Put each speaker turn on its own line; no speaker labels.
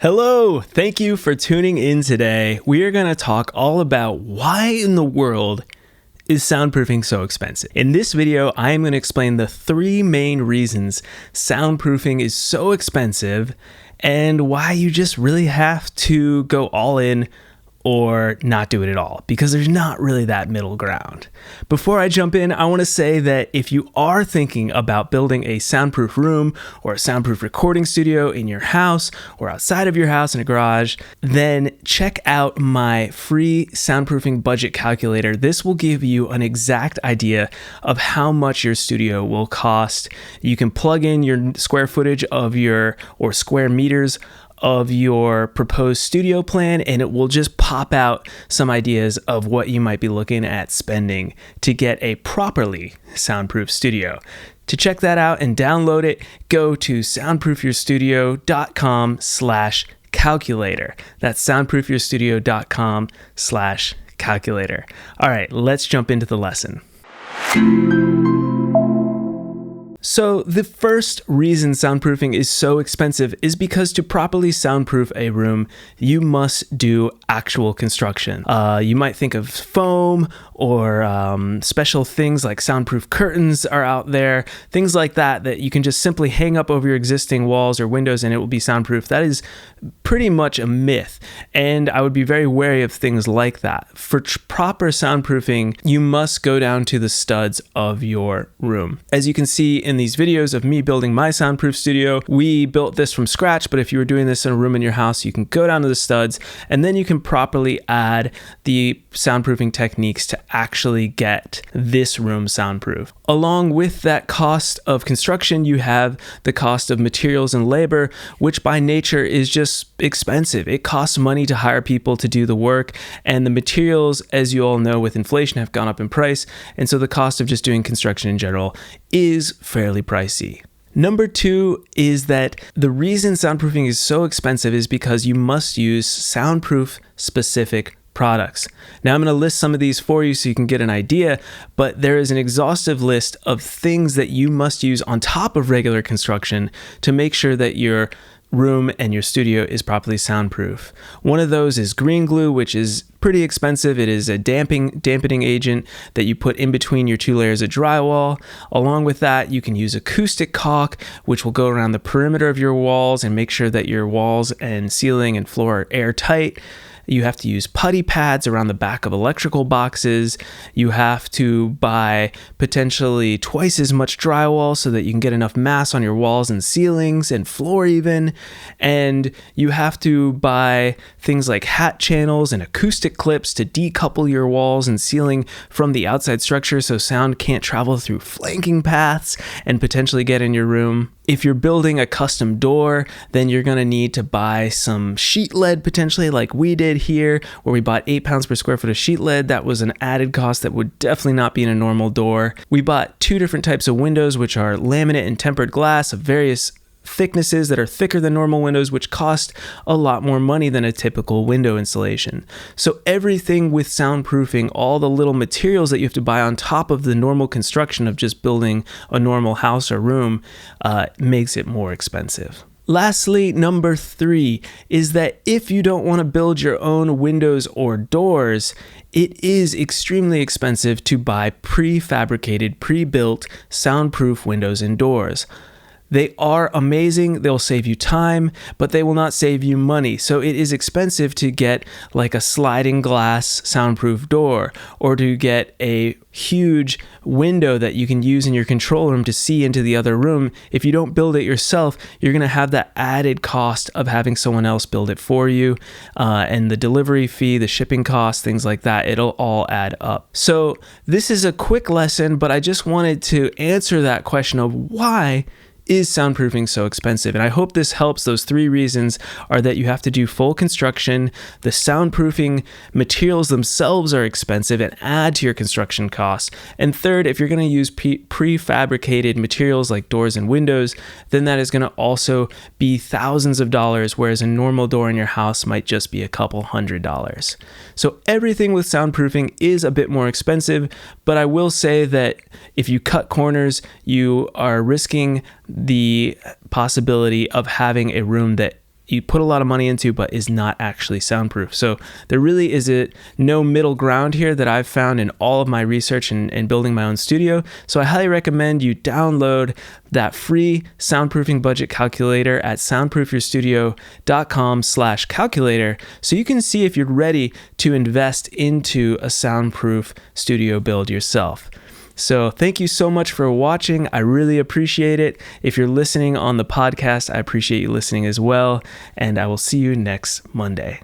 Hello, thank you for tuning in today. We are going to talk all about why in the world is soundproofing so expensive. In this video, I am going to explain the three main reasons soundproofing is so expensive and why you just really have to go all in or not do it at all, because there's not really that middle ground. Before I jump in, I want to say that if you are thinking about building a soundproof room or a soundproof recording studio in your house or outside of your house in a garage, then check out my free soundproofing budget calculator. This will give you an exact idea of how much your studio will cost. You can plug in your square footage of or square meters of your proposed studio plan, and it will just pop out some ideas of what you might be looking at spending to get a properly soundproof studio. To check that out and download it, go to soundproofyourstudio.com/calculator. That's soundproofyourstudio.com/calculator. All right, let's jump into the lesson. So the first reason soundproofing is so expensive is because to properly soundproof a room, you must do actual construction. You might think of foam or special things like soundproof curtains are out there, things like that you can just simply hang up over your existing walls or windows and it will be soundproof. That is pretty much a myth, and I would be very wary of things like that. For proper soundproofing, you must go down to the studs of your room. As you can see in these videos of me building my soundproof studio, we built this from scratch, but if you were doing this in a room in your house, you can go down to the studs and then you can properly add the soundproofing techniques to actually get this room soundproof. Along with that cost of construction, you have the cost of materials and labor, which by nature is just expensive. It costs money to hire people to do the work, and the materials, as you all know, with inflation have gone up in price, and so the cost of just doing construction in general is fairly pricey. Number two is that the reason soundproofing is so expensive is because you must use soundproof specific products. Now I'm going to list some of these for you so you can get an idea, but there is an exhaustive list of things that you must use on top of regular construction to make sure that your room and your studio is properly soundproof. One of those is green glue, which is pretty expensive. It is a dampening agent that you put in between your two layers of drywall. Along with that, you can use acoustic caulk, which will go around the perimeter of your walls and make sure that your walls and ceiling and floor are airtight. You have to use putty pads around the back of electrical boxes. You have to buy potentially twice as much drywall so that you can get enough mass on your walls and ceilings and floor even. And you have to buy things like hat channels and acoustic clips to decouple your walls and ceiling from the outside structure so sound can't travel through flanking paths and potentially get in your room. If you're building a custom door, then you're going to need to buy some sheet lead potentially, like we did here, where we bought 8 pounds per square foot of sheet lead. That was an added cost that would definitely not be in a normal door. We bought 2 different types of windows, which are laminate and tempered glass of various thicknesses that are thicker than normal windows, which cost a lot more money than a typical window installation. So everything with soundproofing, all the little materials that you have to buy on top of the normal construction of just building a normal house or room makes it more expensive. Lastly, number 3 is that if you don't want to build your own windows or doors, it is extremely expensive to buy prefabricated, pre-built soundproof windows and doors. They are amazing, they'll save you time, but they will not save you money. So it is expensive to get like a sliding glass soundproof door, or to get a huge window that you can use in your control room to see into the other room. If you don't build it yourself, you're going to have that added cost of having someone else build it for you, and the delivery fee, the shipping costs, things like that. It'll all add up. So this is a quick lesson, but I just wanted to answer that question of why is soundproofing so expensive? And I hope this helps. Those 3 reasons are that you have to do full construction, the soundproofing materials themselves are expensive and add to your construction costs, and third, if you're going to use prefabricated materials like doors and windows, then that is going to also be thousands of dollars, whereas a normal door in your house might just be a couple $100s. So everything with soundproofing is a bit more expensive, but I will say that if you cut corners, you are risking the possibility of having a room that you put a lot of money into, but is not actually soundproof. So there really is no middle ground here that I've found in all of my research and building my own studio. So I highly recommend you download that free soundproofing budget calculator at soundproofyourstudio.com/calculator so you can see if you're ready to invest into a soundproof studio build yourself. So thank you so much for watching. I really appreciate it. If you're listening on the podcast, I appreciate you listening as well. And I will see you next Monday.